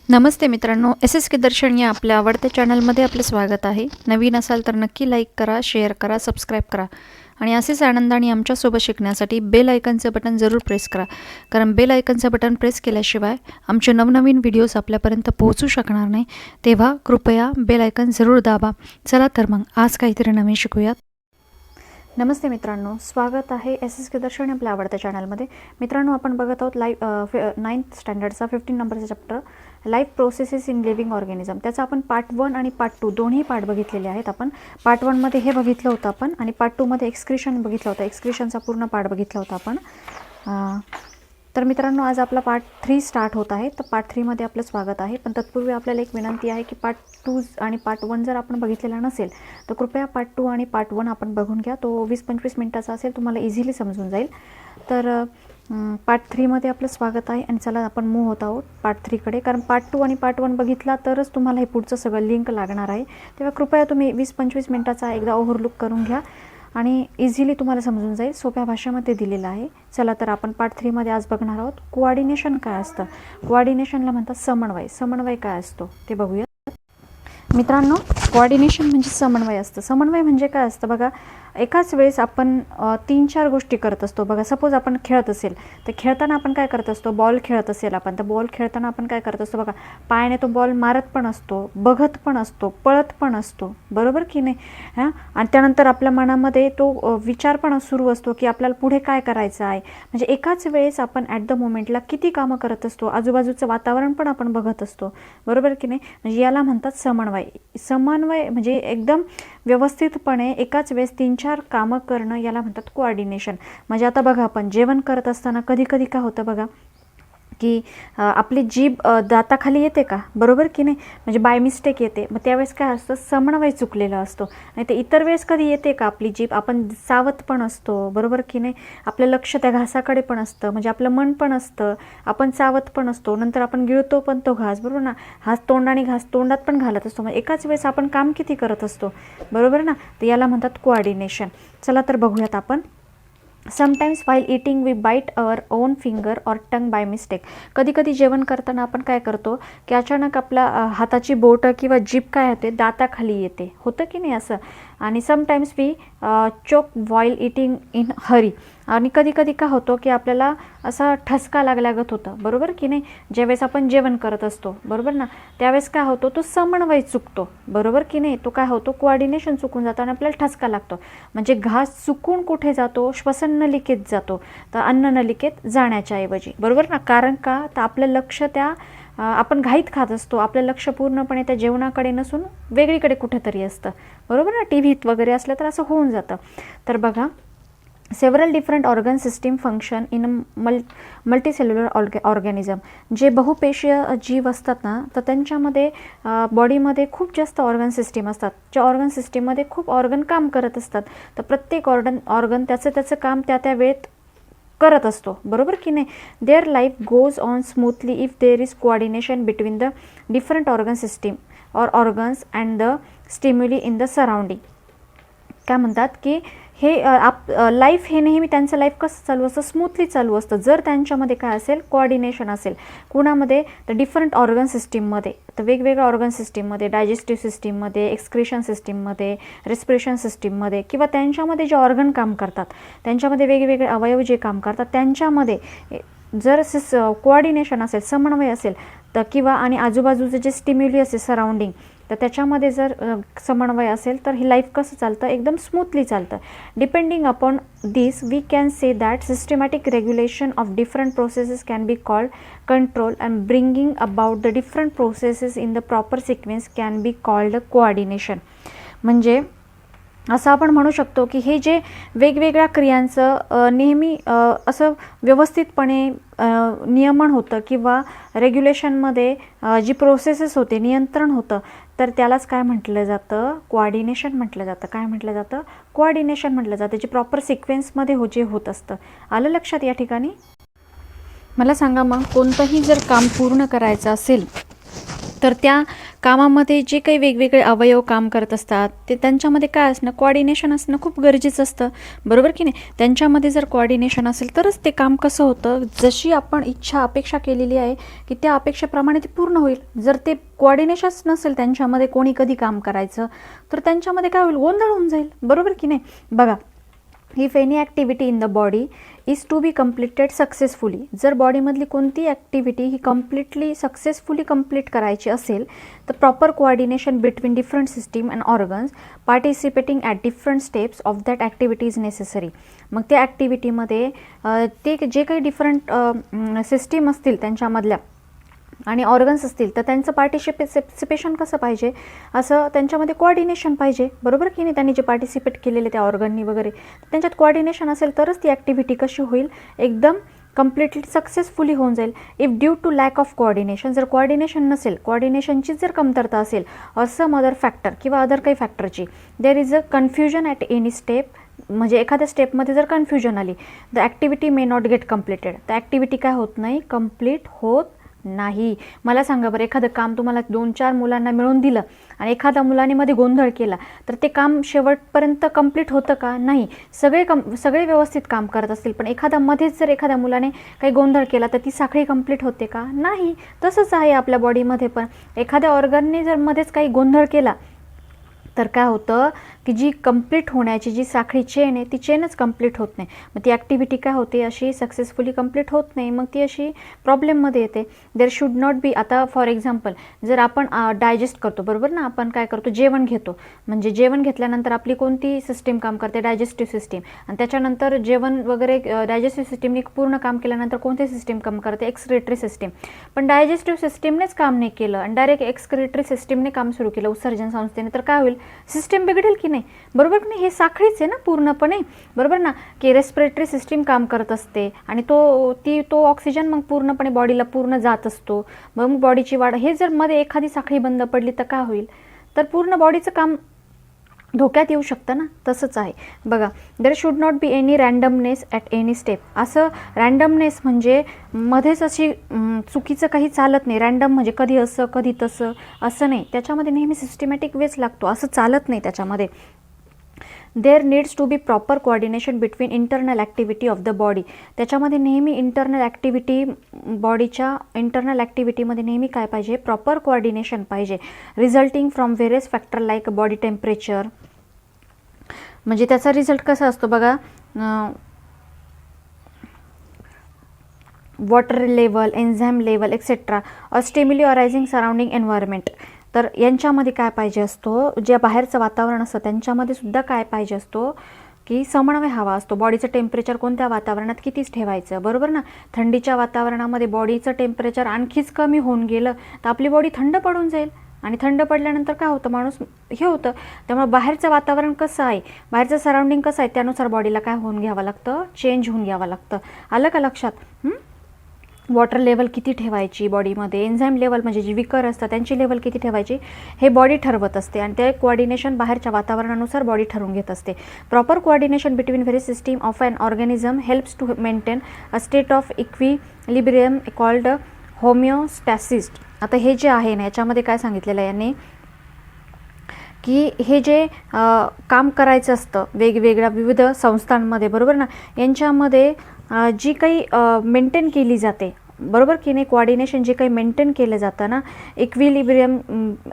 नमस्ते मित्रांनो, S S के दर्शन या आपल्या आवडत्या चॅनलमध्ये आपलं स्वागत आहे. नवीन असाल तर नक्की लाईक करा, शेअर करा, सबस्क्राईब करा आणि असेच आनंदाने आमच्यासोबत शिकण्यासाठी बेल आयकनचं बटन जरूर प्रेस करा. कारण बेल आयकनचं बटन प्रेस केल्याशिवाय आमचे नवनवीन व्हिडिओज आपल्यापर्यंत पोहोचू शकणार नाही. तेव्हा कृपया बेल आयकन जरूर दाबा. चला तर मग आज काहीतरी नवीन शिकूयात. नमस्ते मित्रांनो, स्वागत आहे एस एस के दर्शन आपल्या आवडत्या चॅनलमध्ये. मित्रांनो, आपण बघत आहोत 9th स्टँडर्डचा 15 नंबरचा chapter life processes in living organism. त्याचा आपण पार्ट 1 आणि पार्ट 2 दोन्ही पार्ट बघितलेले आहेत. आपण पार्ट 1मध्ये हे बघितलं होतं आपण आणि पार्ट 2मध्ये एक्सक्रिशन बघितलं होतं. एक्सक्रिशनचा पूर्ण पार्ट बघितला होता आपण. तर मित्रांनो, आज आपला पार्ट 3 स्टार्ट होत आहे. तर पार्ट 3मध्ये आपलं स्वागत आहे. पण तत्पूर्वी आपल्याला एक विनंती आहे की पार्ट 2 आणि पार्ट 1 जर आपण बघितलेला नसेल तर कृपया पार्ट 2 आणि पार्ट 1 आपण बघून घ्या. तो 20-25 मिनिटाचा असेल, तुम्हाला इझिली समजून जाईल. तर पार्ट 3मध्ये आपलं स्वागत आहे आणि चला आपण मूव्ह होत आहोत पार्ट 3कडे. कारण पार्ट 2 आणि पार्ट 1 बघितला तरच तुम्हाला हे पुढचं सगळं लिंक लागणार आहे. तेव्हा कृपया तुम्ही 20-25 मिनिटाचा एकदा ओव्हरलुक करून घ्या आणि इझिली तुम्हाला समजून जाईल. सोप्या भाषेमध्ये दिलेलं आहे. चला तर आपण पार्ट 3मध्ये आज बघणार आहोत कोऑर्डिनेशन काय असतं. कोऑर्डिनेशनला म्हणतात समन्वय. समन्वय काय असतो ते बघूया. मित्रांनो, कोऑर्डिनेशन म्हणजे समन्वय असतं. समन्वय म्हणजे काय असतं बघा, एकाच वेळेस आपण 3-4 गोष्टी करत असतो. बघा, सपोज आपण खेळत असेल तर खेळताना आपण काय करत असतो, बॉल खेळत असेल आपण तर बॉल खेळताना आपण काय करत असतो बघा, पायाने तो बॉल मारत पण असतो, बघत पण असतो, पळत पण असतो, बरोबर की नाही. आणि त्यानंतर आपल्या मनामध्ये तो विचार पण सुरू असतो की आपल्याला पुढे काय करायचं आहे. म्हणजे एकाच वेळेस आपण ॲट द मोमेंटला किती कामं करत असतो, आजूबाजूचं वातावरण पण आपण बघत असतो, बरोबर की नाही. म्हणजे याला म्हणतात समन्वय. समन्वय म्हणजे एकदम व्यवस्थितपणे एकाच वेळेस 3-4 कामं करणं याला म्हणतात कोऑर्डिनेशन. म्हणजे आता बघा, आपण जेवण करत असताना कधी कधी काय होतं बघा की आपली जीभ दाताखाली येते का, बरोबर की नाही. म्हणजे बाय मिस्टेक येते. मग त्यावेळेस काय असतं, समन्वय चुकलेला असतो. नाही तर इतर वेळेस कधी येते का आपली जीभ, आपण सावध पण असतो, बरोबर की नाही. आपलं लक्ष त्या घासाकडे पण असतं, म्हणजे आपलं मन पण असतं, आपण सावध पण असतो. नंतर आपण गिळतो पण तो घास, बरोबर ना. हाच तोंडाने घास तोंडात पण घालत असतो. मग एकाच वेळेस आपण काम किती करत असतो, बरोबर ना. तर याला म्हणतात कोऑर्डिनेशन. चला तर बघूयात आपण. Sometimes while eating we bite our own finger or tongue by mistake. कधी कधी जेवण करताना आपण काय करतो की अचानक आपल्या हाताची बोटं किंवा जीभ काय होते, दाताखाली येते, होतं की नाही असं. आणि sometimes we choke while eating in hurry. आणि कधी कधी काय होतं की आपल्याला असा ठसका लागल्यागत होतं, बरोबर की नाही. ज्यावेळेस आपण जेवण करत असतो, बरोबर ना, त्यावेळेस काय होतो, तो समन्वय चुकतो, बरोबर की नाही. तो काय होतो, कोऑर्डिनेशन चुकून जातो आणि आपल्याला ठसका लागतो. म्हणजे घास चुकून कुठे जातो, श्वसन नलिकेत जातो, तर अन्न नलिकेत जाण्याच्या ऐवजी, बरोबर ना. कारण का, तर आपलं लक्ष त्या आपण घाईत खात असतो, आपलं लक्ष पूर्णपणे त्या जेवणाकडे नसून वेगळीकडे कुठेतरी असतं, बरोबर ना. टी व्हीत वगैरे असलं तर असं होऊन जातं. तर बघा, several different organ system function in multicellular organism. जे बहुपेशीय जीव असतात ना, तर त्यांच्यामध्ये बॉडीमध्ये खूप जास्त ऑर्गन सिस्टीम असतात. ज्या ऑर्गन सिस्टीममध्ये खूप ऑर्गन काम करत असतात. तर प्रत्येक ऑर्गन त्याचं काम त्या वेळेत करत असतो, बरोबर की नाही. Their life goes on smoothly if there is coordination between the different organ system or organs and the stimuli in the surrounding. काय म्हणतात की हे लाईफ हे नेहमी त्यांचं लाईफ कसं चालू असतं, स्मूथली चालू असतं, जर त्यांच्यामध्ये काय असेल, कोऑर्डिनेशन असेल. कुणामध्ये, तर डिफरंट ऑर्गन सिस्टीममध्ये. तर वेगवेगळ्या ऑर्गन सिस्टीममध्ये, डायजेस्टिव्ह सिस्टीममध्ये, एक्सक्रिशन सिस्टीममध्ये, रेस्पिरेशन सिस्टीममध्ये, किंवा त्यांच्यामध्ये जे ऑर्गन काम करतात, त्यांच्यामध्ये वेगवेगळे अवयव जे काम करतात, त्यांच्यामध्ये जर कोऑर्डिनेशन असेल, समन्वय असेल, तर किंवा आणि आजूबाजूचं जे स्टिम्युली असेल सराउंडिंग, तर त्याच्यामध्ये जर समन्वय असेल तर ही लाईफ कसं चालतं, एकदम स्मूथली चालतं. Depending upon this we can say that systematic regulation of different processes can be called control and bringing about the different processes in the proper sequence can be called coordination. म्हणजे असं आपण म्हणू शकतो की हे जे वेगवेगळ्या क्रियांचं नेहमी असं व्यवस्थितपणे नियमन होतं किंवा रेग्युलेशनमध्ये जी प्रोसेसेस होते, नियंत्रण होतं, तर त्यालाच काय म्हटलं जातं, कोऑर्डिनेशन म्हटलं जातं. काय म्हटलं जातं, कोऑर्डिनेशन म्हटलं जातं. जे प्रॉपर सिक्वेन्समध्ये जे होत असतं. आलं लक्षात या ठिकाणी. मला सांगा, मग कोणतंही जर काम पूर्ण करायचं असेल तर त्या कामामध्ये जे काही वेगवेगळे अवयव काम करत असतात ते त्यांच्यामध्ये काय असणं, कोऑर्डिनेशन असणं खूप गरजेचं असतं, बरोबर की नाही. त्यांच्यामध्ये जर कोऑर्डिनेशन असेल तरच ते काम कसं होतं, जशी आपण इच्छा अपेक्षा केलेली आहे की त्या अपेक्षेप्रमाणे ते पूर्ण होईल. जर ते कोऑर्डिनेशनच नसेल त्यांच्यामध्ये, कोणी कधी काम करायचं, तर त्यांच्यामध्ये काय होईल, गोंधळ होऊन जाईल, बरोबर की नाही. बघा, if any activity in the body is to be completed successfully, जर बॉडीमधली कोणती ॲक्टिव्हिटी ही कम्प्लिटली सक्सेसफुली कम्प्लीट करायची असेल तर proper coordination between different system and organs participating at different steps of that activity is necessary. मग त्या ॲक्टिव्हिटीमध्ये ते जे काही डिफरंट सिस्टीम असतील त्यांच्यामधल्या आणि ऑर्गन्स असतील तर त्यांचं पार्टिसिपेशन कसं पाहिजे, असं त्यांच्यामध्ये कोऑर्डिनेशन पाहिजे, बरोबर की नाही. त्यांनी जे पार्टिसिपेट केलेले त्या ऑर्गननी वगैरे त्यांच्यात कोऑर्डिनेशन असेल तरच ती ॲक्टिव्हिटी कशी होईल, एकदम कम्प्लिटली सक्सेसफुली होऊन जाईल. If due to lack of coordination, जर कोऑर्डिनेशन नसेल, कोऑर्डिनेशनची जर कमतरता असेल, ऑर सम अदर फॅक्टर किंवा अदर काही फॅक्टरची, there is a confusion at any step, म्हणजे एखाद्या स्टेपमध्ये जर कन्फ्युजन आली, the activity may not get completed, तर ॲक्टिव्हिटी काय होत नाही, कम्प्लीट होत नाही. मला सांगा बरं, एखादं काम तुम्हाला 2-4 मुलांना मिळून दिलं आणि एखाद्या मुलाने मध्ये गोंधळ केला तर ते काम शेवटपर्यंत कंप्लीट होतं का, नाही. सगळे व्यवस्थित काम करत असतील पण एखादा मध्येच जर एखाद्या मुलाने काही गोंधळ केला तर ती साखळी कंप्लीट होते का, नाही. तसंच आहे आपल्या बॉडीमध्ये पण, एखाद्या ऑर्गनने जर मध्येच काही गोंधळ केला तर काय होतं की जी कंप्लीट होण्याची जी साखळी चेन आहे ती चेनच कंप्लीट होत नाही. मग ती ॲक्टिव्हिटी काय होते, अशी सक्सेसफुली कंप्लीट होत नाही, मग ती अशी प्रॉब्लेममध्ये येते. देर शुड नॉट बी, आता फॉर एक्झाम्पल जर आपण डायजेस्ट करतो, बरोबर ना, आपण काय करतो, जेवण घेतो, म्हणजे जेवण घेतल्यानंतर आपली कोणती सिस्टीम काम करते, डायजेस्टिव्ह सिस्टीम, आणि त्याच्यानंतर जेवण वगैरे डायजेस्टिव्ह सिस्टीमने पूर्ण काम केल्यानंतर कोणती सिस्टीम काम करते, एक्सक्रिटरी सिस्टीम. पण डायजेस्टिव्ह सिस्टीमनेच काम नाही केलं आणि डायरेक्ट एक्सक्रिटरी सिस्टीमने काम सुरू केलं उत्सर्जन संस्थेने, तर काय होईल, सिस्टीम बिघडेल की नाही, बरोबर की नाही. हे साखळीच आहे ना पूर्णपणे, बरोबर ना, की रेस्पिरेटरी सिस्टीम काम करत असते आणि तो ऑक्सिजन मग पूर्णपणे बॉडीला पूर्ण जात असतो, मग बॉडीची वाढ. हे जर मध्ये एखादी साखळी बंद पडली तर काय होईल, तर पूर्ण बॉडीचं काम धोक्यात येऊ शकतं ना. तसंच आहे बघा, there should not be any randomness at any step. असं रँडमनेस म्हणजे मध्येच अशी चुकीचं काही चालत नाही. रँडम म्हणजे कधी असं कधी तसं असं नाही, त्याच्यामध्ये नेहमी सिस्टमॅटिक वेच लागतो, असं चालत नाही त्याच्यामध्ये. There needs to be proper coordination between internal activity of the body. त्याच्यामध्ये नेहमी इंटरनल ॲक्टिव्हिटी, बॉडीच्या इंटरनल ॲक्टिव्हिटीमध्ये नेहमी काय पाहिजे, प्रॉपर कोऑर्डिनेशन पाहिजे. Resulting from various factor like body temperature, म्हणजे त्याचा रिझल्ट कसा असतो बघा, water level, enzyme level etcetera, or stimuli arising surrounding environment. तर यांच्यामध्ये काय पाहिजे असतो, जे बाहेरचं वातावरण असतं त्यांच्यामध्ये सुद्धा काय पाहिजे असतो की समन्वय हवा असतो. बॉडीचं टेम्परेचर कोणत्या वातावरणात कितीच ठेवायचं, बरोबर ना. थंडीच्या वातावरणामध्ये बॉडीचं टेम्परेचर आणखीच कमी होऊन गेलं तर आपली बॉडी थंड पडून जाईल आणि थंड पडल्यानंतर काय होतं, माणूस हे होतं. त्यामुळे बाहेरचं वातावरण कसं आहे, बाहेरचं सराउंडिंग कसं आहे, त्यानुसार बॉडीला काय होऊन घ्यावं लागतं, चेंज होऊन घ्यावं लागतं. आलं का लक्षात. वॉटर लेवल किती ठेवायची बॉडीमध्ये, एन्झाईम लेवल म्हणजे जी विकर असतात त्यांची लेवल किती ठेवायची हे बॉडी ठरवत असते आणि ते कोऑर्डिनेशन बाहेरच्या वातावरणानुसार बॉडी ठरवून घेत असते. Proper coordination between various system of an organism helps to maintain a state of equilibrium called homeostasis. आता हे जे आहे ना याच्यामध्ये काय सांगितलेलं आहे यांनी की हे जे काम करायचं असतं वेगवेगळ्या विविध संस्थांमध्ये, बरोबर ना, यांच्यामध्ये जी काही मेंटेन केली जाते, बरोबर की नाही, कोऑर्डिनेशन जे काही मेंटेन केलं जातं ना,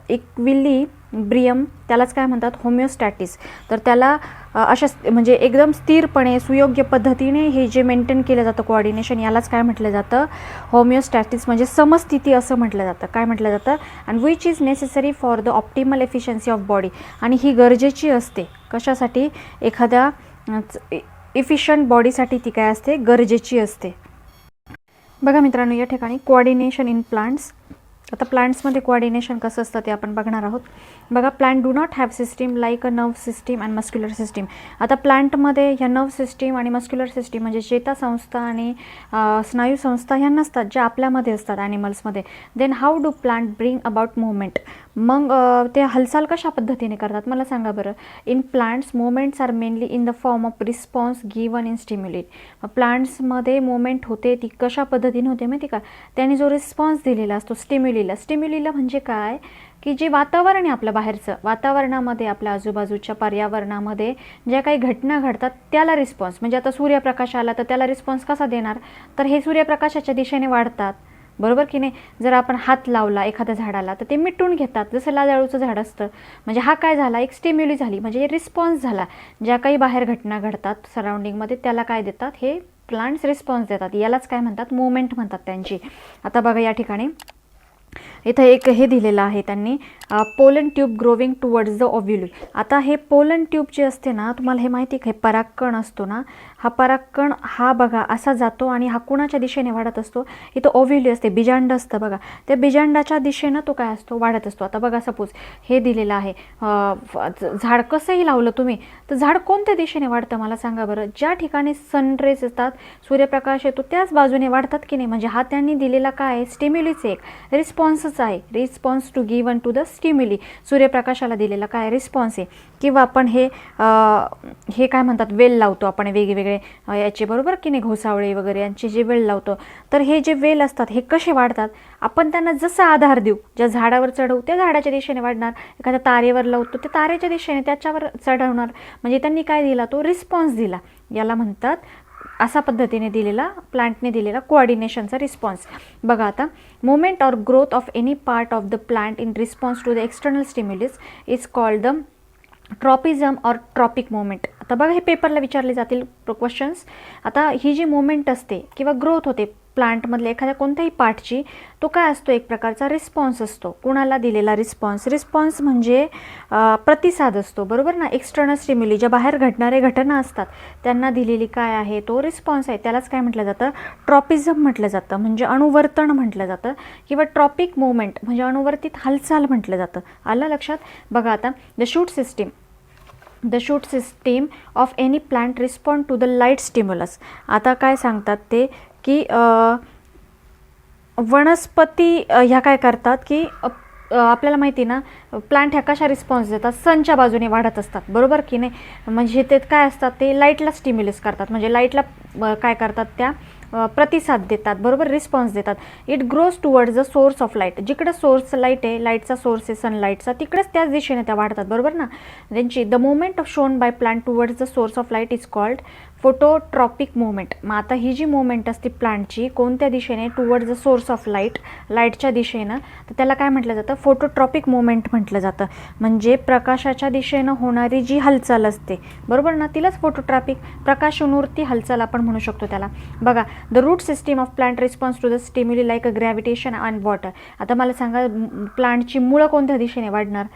इक्विलिब्रियम त्यालाच काय म्हणतात, होमिओस्टॅटिस. तर त्याला अशा म्हणजे एकदम स्थिरपणे सुयोग्य पद्धतीने हे जे मेंटेन केलं जातं कोऑर्डिनेशन, यालाच काय म्हटलं जातं, होमिओस्टॅटिस, म्हणजे समस्थिती असं म्हटलं जातं. काय म्हटलं जातं, and which is necessary for the optimal efficiency of body. आणि ही गरजेची असते कशासाठी, एखाद्या इफिशियंट बॉडीसाठी ती काय असते, गरजेची असते. बघा मित्रांनो, या ठिकाणी कोऑर्डिनेशन इन प्लांट्स. आता प्लांट्समध्ये कोऑर्डिनेशन कसं असतं ते आपण बघणार आहोत. बघा, plant do not have system like a nerve system and muscular system. आता प्लांटमध्ये ह्या नर्व सिस्टीम आणि मस्क्युलर सिस्टीम म्हणजे चेतासंस्था आणि स्नायू संस्था ह्या नसतात, ज्या आपल्यामध्ये असतात ॲनिमल्समध्ये. Then how do plant bring about movement. मग ते हालचाल कशा पद्धतीने करतात मला सांगा बरं. In plants movements are mainly in the form of response given in stimulate. प्लांट्समध्ये मुवमेंट होते ती कशा पद्धतीने होते माहिती का, त्यांनी जो रिस्पॉन्स दिलेला असतो स्टिम्युलेट स्टिम्युलीला म्हणजे काय की जे वातावरण आहे आपलं बाहेरचं, वातावरणामध्ये आपल्या आजूबाजूच्या पर्यावरणामध्ये ज्या काही घटना घडतात त्याला रिस्पॉन्स, म्हणजे आता सूर्यप्रकाश आला तर त्याला रिस्पॉन्स कसा देणार, तर हे सूर्यप्रकाशाच्या दिशेने वाढतात, बरोबर की नाही. जर आपण हात लावला एखाद्या झाडाला तर ते मिटून घेतात, जसं लाजाळूचं झाड असतं. म्हणजे हा काय झाला, एक स्टिम्युली झाली, म्हणजे रिस्पॉन्स झाला. ज्या काही बाहेर घटना घडतात सराउंडिंगमध्ये त्याला काय देतात, हे प्लांट्स रिस्पॉन्स देतात. यालाच काय म्हणतात, मुवमेंट म्हणतात त्यांची. आता बघा या ठिकाणी इथं एक हे दिलेलं आहे त्यांनी, pollen tube growing towards the ovule. आता हे पोलन ट्यूब जे असते ना, तुम्हाला हे माहिती आहे, परागकण असतो ना, हा परागकण हा बघा असा जातो आणि हा कुणाच्या दिशेने वाढत असतो, इथं ओव्ह्यूली असते, बीजांड असतं बघा, त्या बीजांडाच्या दिशेनं तो काय असतो, वाढत असतो. आता बघा सपोज हे दिलेलं आहे, झाड कसंही लावलं तुम्ही तर झाड कोणत्या दिशेने वाढतं मला सांगा बरं. ज्या ठिकाणी सनरेज येतात, सूर्यप्रकाश येतो त्याच बाजूने वाढतात की नाही. म्हणजे हा त्यांनी दिलेला काय आहे, स्टिम्युलीच एक रिस्पॉन्सच आहे, response to given to the stimuli. सूर्यप्रकाशाला दिलेला काय रिस्पॉन्स आहे. किंवा आपण हे काय म्हणतात, वेल लावतो आपण वेगवेगळे याचे, बरोबर की नाही, घोसावळे वगैरे यांचे जे वेल लावतो, तर हे जे वेल असतात हे कसे वाढतात, आपण त्यांना जसा आधार देऊ, ज्या झाडावर चढवू त्या झाडाच्या दिशेने वाढणार. एखाद्या तारेवर लावतो त्या तारेच्या दिशेने त्याच्यावर चढवणार. म्हणजे त्यांनी काय दिला, तो रिस्पॉन्स दिला. याला म्हणतात, अशा पद्धतीने दिलेला, प्लांटने दिलेला कोऑर्डिनेशनचा रिस्पॉन्स. बघा आता, movement or growth of any part of the plant in response to the external stimulus is called the tropism or tropic movement. आता बघा हे पेपरला विचारले जातील क्वेश्चन्स. आता ही जी मुवमेंट असते किंवा ग्रोथ होते प्लांटमधल्या एखाद्या कोणत्याही पार्टची, तो काय असतो, एक प्रकारचा रिस्पॉन्स असतो. कुणाला दिलेला रिस्पॉन्स, रिस्पॉन्स म्हणजे प्रतिसाद असतो, बरोबर ना. एक्सटर्नल स्टिम्युली, ज्या बाहेर घडणारे घटना असतात त्यांना दिलेली काय आहे, तो रिस्पॉन्स आहे. त्यालाच काय म्हटलं जातं, ट्रॉपिझम म्हटलं जातं, म्हणजे अनुवर्तन म्हटलं जातं. किंवा ट्रॉपिक मुवमेंट म्हणजे अनुवर्तित हालचाल म्हटलं जातं. आलं लक्षात. बघा आता, the shoot system of any plant respond to the light stimulus. आता काय सांगतात ते की वनस्पती ह्या काय करतात की आपल्याला माहिती ना, प्लांट ह्या कशा रिस्पॉन्स देतात, सनच्या बाजूने वाढत असतात, बरोबर की नाही. म्हणजे ते काय असतात, ते लाईटला स्टिम्युलस करतात, म्हणजे लाईटला काय करतात, त्या प्रतिसाद देतात, बरोबर, रिस्पॉन्स देतात. It grows towards the source of light. जिकडे सोर्स लाईट आहे, लाईटचा सोर्स आहे सनलाईटचा, तिकडेच त्याच दिशेने त्या वाढतात, बरोबर ना. त्यांची the movement of shown by plant towards the source of light is called phototropic movement. मग आता ही जी मुवमेंट असते प्लांटची कोणत्या दिशेने, towards the source of light, लाईटच्या दिशेनं, तर त्याला काय म्हटलं जातं, फोटोट्रॉपिक मुवमेंट म्हटलं जातं. म्हणजे प्रकाशाच्या दिशेनं होणारी जी हालचाल असते, बरोबर ना, तिलाच फोटोट्रॉपिक, प्रकाशोन्मुख हालचाल आपण म्हणू शकतो त्याला. बघा, the root system of plant response to the stimuli like a gravitation and water. आता मला सांगा, प्लांटची मुळं कोणत्या दिशेने वाढणार,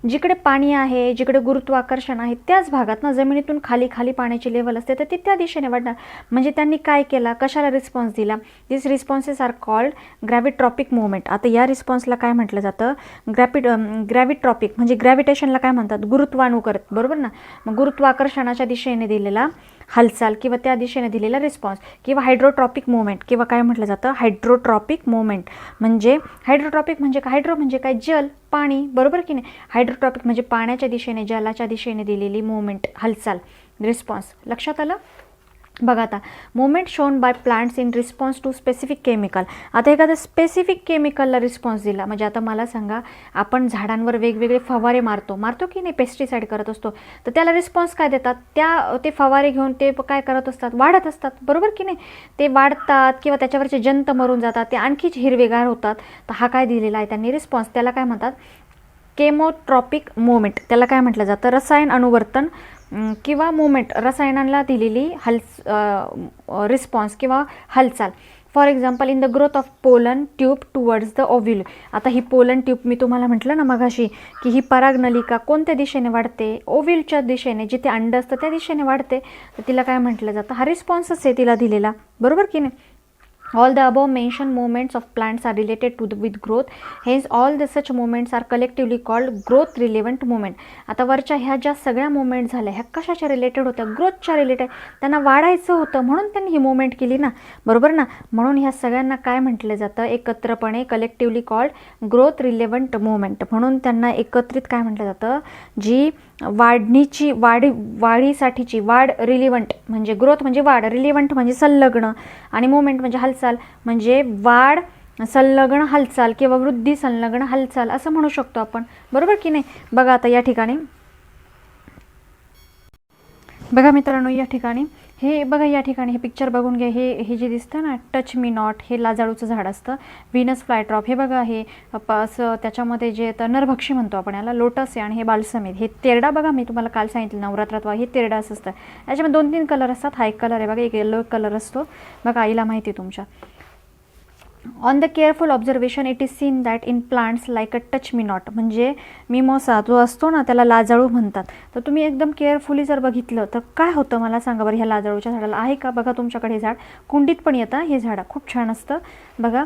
जिकडे पाणी आहे, जिकडे गुरुत्वाकर्षण आहे त्याच भागात ना, जमिनीतून खाली खाली पाण्याची लेवल असते तर ती त्या दिशेने वाढणार. म्हणजे त्यांनी काय केला, कशाला रिस्पॉन्स दिला, दिस रिस्पॉन्सेस आर कॉल्ड ग्रॅव्हिट्रॉपिक मुवमेंट. आता या रिस्पॉन्सला काय म्हटलं जातं, ग्रॅव्हिट्रॉपिक म्हणजे ग्रॅव्हिटेशनला काय म्हणतात, गुरुत्वानुकरित, बरोबर ना. मग गुरुत्वाकर्षणाच्या दिशेने दिलेला हालचाल किंवा त्या दिशेने दिलेला रिस्पॉन्स. किंवा हायड्रोट्रॉपिक मुवमेंट, किंवा काय म्हटलं जातं, हायड्रोट्रॉपिक मुवमेंट. म्हणजे हायड्रोट्रॉपिक म्हणजे काय, हायड्रो म्हणजे काय, जल, पाणी, बरोबर की नाही. हायड्रोट्रॉपिक म्हणजे पाण्याच्या दिशेने, जलाच्या दिशेने दिलेली मुवमेंट, हालचाल, रिस्पॉन्स. लक्षात आलं. बघा आता, movement shown by plants in response to specific chemical. आता एखाद्या स्पेसिफिक केमिकलला रिस्पॉन्स दिला, म्हणजे आता मला सांगा, आपण झाडांवर वेगवेगळे फवारे मारतो की नाही, पेस्टिसाईड करत असतो, तर त्याला रिस्पॉन्स काय देतात, ते फवारे घेऊन ते काय करत असतात, वाढत असतात, बरोबर की नाही. ते वाढतात किंवा त्याच्यावरचे जंत मरून जातात, ते आणखीच हिरवेगार होतात. तर हा काय दिलेला आहे त्यांनी रिस्पॉन्स, त्याला काय म्हणतात, केमोट्रॉपिक मुवमेंट. त्याला काय म्हटलं जातं, रसायन अनुवर्तन किंवा मुवमेंट, रसायनांना दिलेली रिस्पॉन्स किंवा हालचाल. For example, in the growth of pollen tube towards the ovule. आता ही पोलन ट्यूब मी तुम्हाला म्हटलं ना मगाशी की ही परागनलिका कोणत्या दिशेने वाढते, ओव्ह्यूलच्या दिशेने, जिथे अंड असतं त्या दिशेने वाढते. तर तिला काय म्हटलं जातं, हा रिस्पॉन्सच आहे तिला दिलेला, बरोबर की नाही. All the above mentioned movements of plants are related to with growth. Hence, all the such movements are collectively called growth relevant movement. आता वरच्या ह्या ज्या सगळ्या मुवमेंट झाल्या ह्या कशाच्या रिलेटेड होत्या, ग्रोथच्या रिलेटेड. त्यांना वाढायचं होतं म्हणून त्यांनी ही मुवमेंट केली ना, बरोबर ना. म्हणून ह्या सगळ्यांना काय म्हटलं जातं, एकत्रपणे collectively called growth relevant movement. म्हणून त्यांना एकत्रित काय म्हटलं जातं, जी वाढीसाठीची वाढ, रिलिव्हंट म्हणजे ग्रोथ म्हणजे वाढ, रिलिव्हंट म्हणजे संलग्न, आणि मुवमेंट म्हणजे हालचाल म्हणजे वाढ संलग्न हालचाल किंवा वृद्धी संलग्न हालचाल असं म्हणू शकतो आपण, बरोबर की नाही. बघा आता या ठिकाणी बघा मित्रांनो, या ठिकाणी हे बघा, या ठिकाणी हे पिक्चर बघून घ्या. हे जे दिसतं ना, टच मी नॉट, हे लाजाळूचं झाड असतं. व्हीनस फ्लायट्रॉप हे बघा, हे असं त्याच्यामध्ये जे नरभक्षी म्हणतो आपण याला, लोटस आहे, आणि हे बाल्सम आहे. हे तेरडा बघा, मी तुम्हाला काल सांगितलं नवरात्रात हे तेरडा असं असतं. याच्यामध्ये 2-3 कलर असतात. हा एक कलर आहे बघा, एक येलो कलर असतो बघा, आईला माहिती आहे तुमच्या. On the careful observation it is seen that in plants like a touch me not, म्हणजे मिमोसा जो असतो ना त्याला लाजाळू म्हणतात. तर तुम्ही एकदम केअरफुली जर बघितलं तर काय होतं मला सांगा बरं. ह्या लाजाळूच्या झाडाला आहे का बघा तुमच्याकडे हे झाड, कुंडीत पण येतं हे झाड, खूप छान असतं बघा.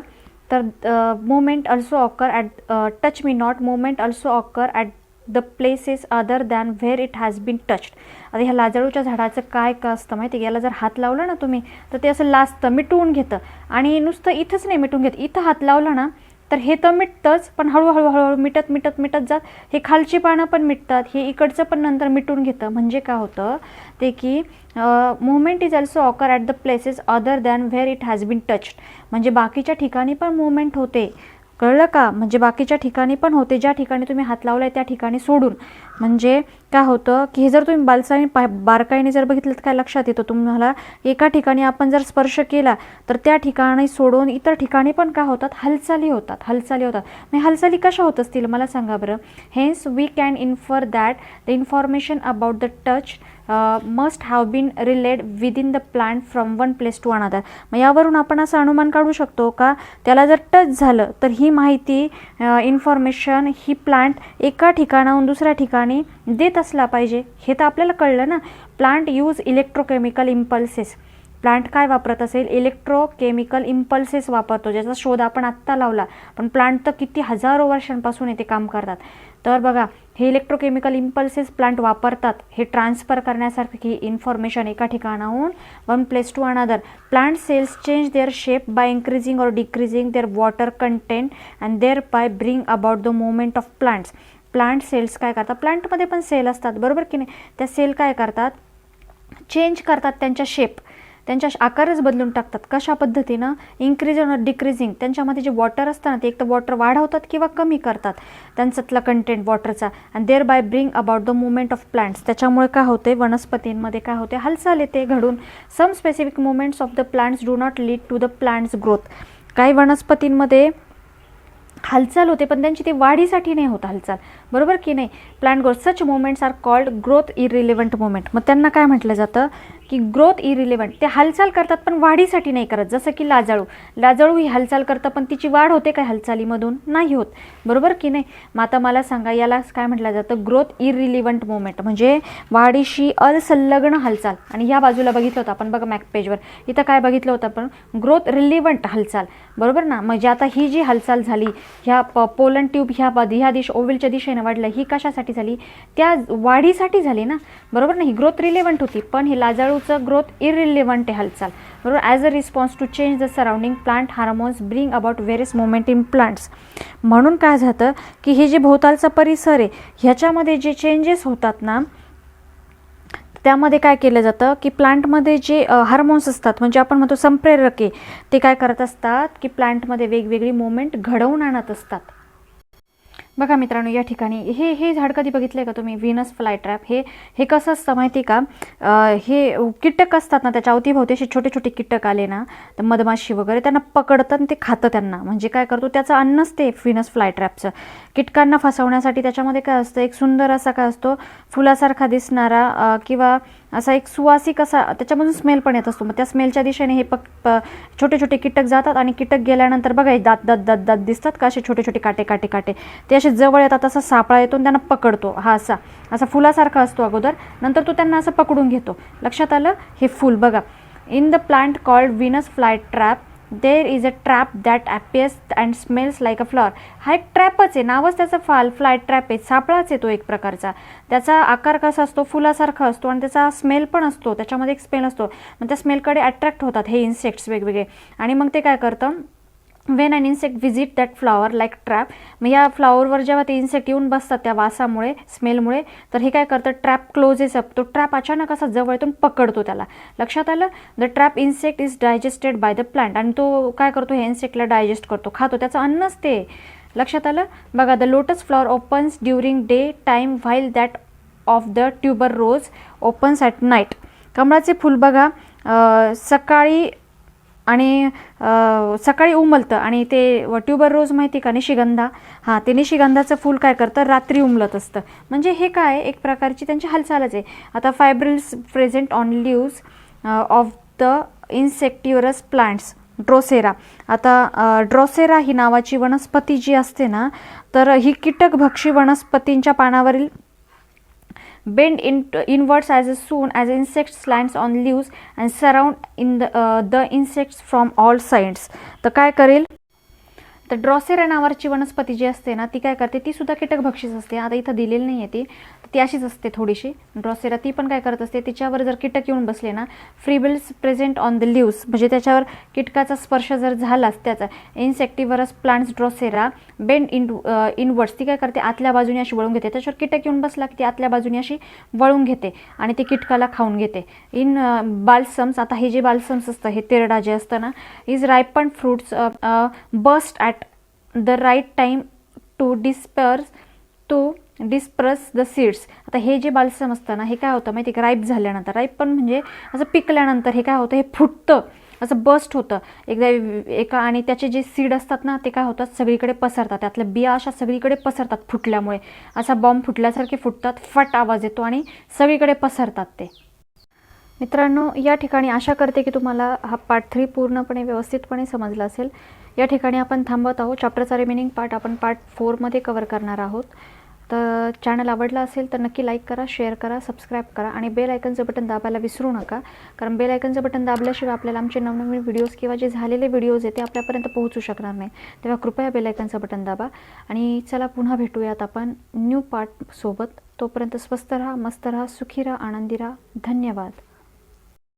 तर movement also occur at touch me not, movement also occur at the places other than where it has been touched. आता ह्या लाजाळूच्या झाडाचं काय का असतं माहिती आहे, याला जर हात लावला ना तुम्ही तर ते असं लाजतं, मिटवून घेतं. आणि नुसतं इथंच नाही मिटवून घेत, इथं हात लावला ना तर हे तर मिटतंच, पण हळूहळू मिटत मिटत मिटत जात. हे खालची पानं पण मिटतात, हे इकडचं पण नंतर मिटून घेतं. म्हणजे काय होतं ते की movement is also occur at the places other than where it has been touched, म्हणजे बाकीच्या ठिकाणी पण मुवमेंट होते, कळलं का. म्हणजे बाकीच्या ठिकाणी पण होते, ज्या ठिकाणी तुम्ही हात लावलाय त्या ठिकाणी सोडून. म्हणजे काय होतं की हे जर तुम्ही बारकाईने जर बघितलं तर काय लक्षात येतं तुम्हाला, एका ठिकाणी आपण जर स्पर्श केला तर त्या ठिकाणी सोडून इतर ठिकाणी पण काय होतात, हालचाली होतात. मग हालचाली कशा होत असतील मला सांगा बरं. Hence we can infer that the information about the touch must have been relayed within the plant from one place to another. मग यावरून आपण असं अनुमान काढू शकतो का त्याला जर टच झालं तर ही माहिती इन्फॉर्मेशन ही प्लांट एका ठिकाणाहून दुसऱ्या ठिकाणी देत असला पाहिजे. हे तर आपल्याला कळलं ना. Plant use electrochemical impulses, plant काय वापरत असेल, इलेक्ट्रोकेमिकल इम्पल्सेस वापरतो, ज्याचा शोध आपण आत्ता लावला, पण प्लांट तर किती हजारो वर्षांपासून ते काम करतात. तर बघा, हे इलेक्ट्रोकेमिकल इम्पल्सेस प्लांट वापरतात हे ट्रान्सफर करण्यासारखी इन्फॉर्मेशन एका ठिकाणाहून one place to another. Plant cells change their shape by increasing or decreasing their water content and thereby bring about the movement of plants. Plant cells काय करतात, प्लांटमध्ये पण sale असतात बरोबर की नाही, त्या सेल काय करतात, चेंज करतात त्यांच्या शेप, त्यांच्या आकारच बदलून टाकतात. कशा पद्धतीनं, इन्क्रीज और डिक्रीजिंग, त्यांच्यामध्ये जे वॉटर असतं ना ते एक तर वॉटर वाढवतात किंवा कमी करतात त्यांच्यातला कंटेंट वॉटरचा. And thereby bring about the movement of plants, त्याच्यामुळे काय होते वनस्पतींमध्ये काय होते, हालचाल येते घडून. Some specific movements of the plants do not lead to the plants growth. काही वनस्पतींमध्ये हालचाल होते पण त्यांची ती वाढीसाठी नाही होत हालचाल, बरोबर की नाही. Plant growth, such movements are called growth irrelevant movement. मग त्यांना काय म्हटलं जातं की ग्रोथ इरिलेव्हंट, ते हालचाल करतात पण वाढीसाठी नाही करत. जसं की लाजाळू ही हालचाल करतं पण तिची वाढ होते काय हालचालीमधून, नाही होत, बरोबर की नाही. मग आता मला सांगा याला काय म्हटलं जातं, ग्रोथ इरिलेव्हंट मुवमेंट, म्हणजे वाढीशी असंलग्न हालचाल. आणि ह्या बाजूला बघितलं होतं आपण बघा मॅक पेजवर, इथं काय बघितलं होतं आपण, ग्रोथ रिलेव्हंट हालचाल, बरोबर ना. म्हणजे आता ही जी हालचाल झाली ह्या पोलन ट्यूब ह्या ओव्हलच्या दिशेने वाढलं, ही कशासाठी झाली, त्या वाढीसाठी झाली ना, बरोबर ना. ही ग्रोथ रिलेव्हंट होती, पण हे लाजाळूचं ग्रोथ इरिलेव्हंट आहे हालचाल, बरोबर. As a response to change the surrounding plant hormones bring about various movement in plants. म्हणून काय झालं की हे जे भोवतालचा परिसर आहे ह्याच्यामध्ये जे चेंजेस होतात ना त्यामध्ये काय केलं जातं की प्लांटमध्ये जे हार्मोन्स असतात, म्हणजे आपण म्हणतो संप्रेरके, ते काय करत असतात की प्लांटमध्ये वेगवेगळी मुवमेंट घडवून आणत असतात. बघा मित्रांनो, या ठिकाणी हे झाड कधी बघितलं आहे का तुम्ही, व्हीनस फ्लायट्रॅप. हे कसं असतं माहिती का, हे कीटक असतात ना त्याच्या अवतीभोवती असे छोटे छोटे कीटक आले ना, तर मधमाशी वगैरे त्यांना पकडतं आणि ते खातं त्यांना. म्हणजे काय करतो, त्याचं अन्नच ते व्हीनस फ्लायट्रॅपचं. कीटकांना फसवण्यासाठी त्याच्यामध्ये काय असतं, एक सुंदर असा काय असतो फुलासारखा दिसणारा किंवा असा एक सुवासिक असा त्याच्यामधून स्मेल पण येत असतो. मग त्या स्मेलच्या दिशेने हे छोटे छोटे कीटक जातात आणि कीटक गेल्यानंतर बघा दात दात दात दात दिसतात का, असे छोटे छोटे काटे काटे काटे, ते असे जवळ येतात, असा सापळा येतो आणि त्यांना पकडतो. हा असा फुलासारखा असतो अगोदर, नंतर तो त्यांना असं पकडून घेतो. लक्षात आलं. हे फुल बघा, in the plant called Venus flytrap there is a trap that appears and smells like a flower. हा एक ट्रॅपच आहे, नावच त्याचं फ्लाय ट्रॅप आहे, सापळाच आहे तो एक प्रकारचा. त्याचा आकार कसा असतो, फुलासारखा असतो आणि त्याचा स्मेल पण असतो, त्याच्यामध्ये एक स्मेल असतो. मग त्या स्मेलकडे अट्रॅक्ट होतात हे इन्सेक्ट्स वेगवेगळे, आणि मग ते काय करतं, when an insect visit that flower like trap. मग या फ्लॉवरवर जेव्हा ते इन्सेक्ट येऊन बसतात त्या वासामुळे, स्मेलमुळे, तर हे काय करतं, ट्रॅप क्लोजेस अप. तो ट्रॅप अचानक असा जवळ येऊन पकडतो त्याला. लक्षात आलं. The trap insect is digested by the plant. आणि तो काय करतो, हे इन्सेक्टला डायजेस्ट करतो, खातो, त्याचं अन्नच ते. लक्षात आलं. बघा, the lotus flower opens during day time while that of the tuberose opens at night. कमळाचे फूल बघा सकाळी आणि सकाळी उमलतं, आणि ते ट्यूबर रोज माहिती का, निशिगंधा, हां, ते निशिगंधाचं फूल काय करतं, रात्री उमलत असतं. म्हणजे हे काय एक प्रकारची त्यांची हालचालच आहे. आता fibrils present on leaves of the insectivorous plants Drosera. आता ड्रोसेरा ही नावाची वनस्पती जी असते ना, तर ही कीटकभक्षी वनस्पतींच्या पानावरील bend inwards as soon as insects lands on leaves and surround the insects from all sides. तर काय करेल, तर ड्रॉसेरा नावाची वनस्पती जी असते ना, ती काय करते, ती सुद्धा कीटकभक्षीच असते. आता इथं दिलेली नाही आहे ती अशीच असते थोडीशी ड्रॉसेरा. ती पण काय करत असते, तिच्यावर जर कीटक येऊन बसले ना, फ्रीबिल्स प्रेझेंट ऑन द लिव्स, म्हणजे त्याच्यावर कीटकाचा स्पर्श जर झालाच त्याचा, इन्सेक्टिव्हरस प्लांट्स ड्रॉसेरा बेंड इनवर्ड्स, ती काय करते, आतल्या बाजूने अशी वळून घेते. त्याच्यावर कीटक येऊन बसला की ती आतल्या बाजूने अशी वळून घेते आणि ती कीटकाला खाऊन घेते. इन बाल्सम्स, आता हे जे बाल्सम्स असतं, हे तेरडा जे असतं ना, is ripen fruits burst at the right time to disperse the seeds. आता हे जे बाल्सम असतं ना, हे काय होतं माहिती का, राईप झाल्यानंतर, राईप पण म्हणजे असं पिकल्यानंतर हे काय होतं, हे फुटतं, असं बस्ट होतं एका, आणि त्याचे जे सीड असतात ना, ते काय होतात, सगळीकडे पसरतात. त्यातल्या बिया अशा सगळीकडे पसरतात फुटल्यामुळे, असा बॉम्ब फुटल्यासारखे फुटतात, फट आवाज येतो आणि सगळीकडे पसरतात ते. मित्रांनो, या ठिकाणी आशा करते की तुम्हाला हा पार्ट 3 पूर्णपणे व्यवस्थितपणे समजला असेल. या ठिकाणी आपण थांबत आहोत. चॅप्टरचा रिमेनिंग पार्ट आपण पार्ट 4मध्ये कव्हर करणार आहोत. तर चॅनल आवडला असेल तर नक्की लाईक करा, शेअर करा, सबस्क्राईब करा आणि बेल आयकनचं बटन दाबायला विसरू नका. कारण बेल आयकनचं बटन दाबल्याशिवाय आपल्याला आमचे नवनवीन व्हिडिओज किंवा जे झालेले व्हिडिओज आहेत ते आपल्यापर्यंत पोहोचू शकणार नाही. तेव्हा कृपया बेल आयकनचं बटन दाबा. आणि चला पुन्हा भेटूयात आपण न्यू पार्टसोबत. तोपर्यंत स्वस्त राहा, मस्त राहा, सुखी राहा, आनंदी राहा. धन्यवाद.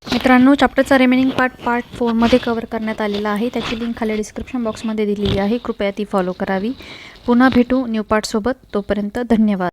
मित्रांनो, चॅप्टरचा रिमेनिंग पार्ट 4मध्ये कव्हर करण्यात आलेला आहे. त्याची लिंक खाली डिस्क्रिप्शन बॉक्समध्ये दिलेली आहे. कृपया ती फॉलो करावी. पुन्हा भेटू न्यू पार्टसोबत. तोपर्यंत धन्यवाद.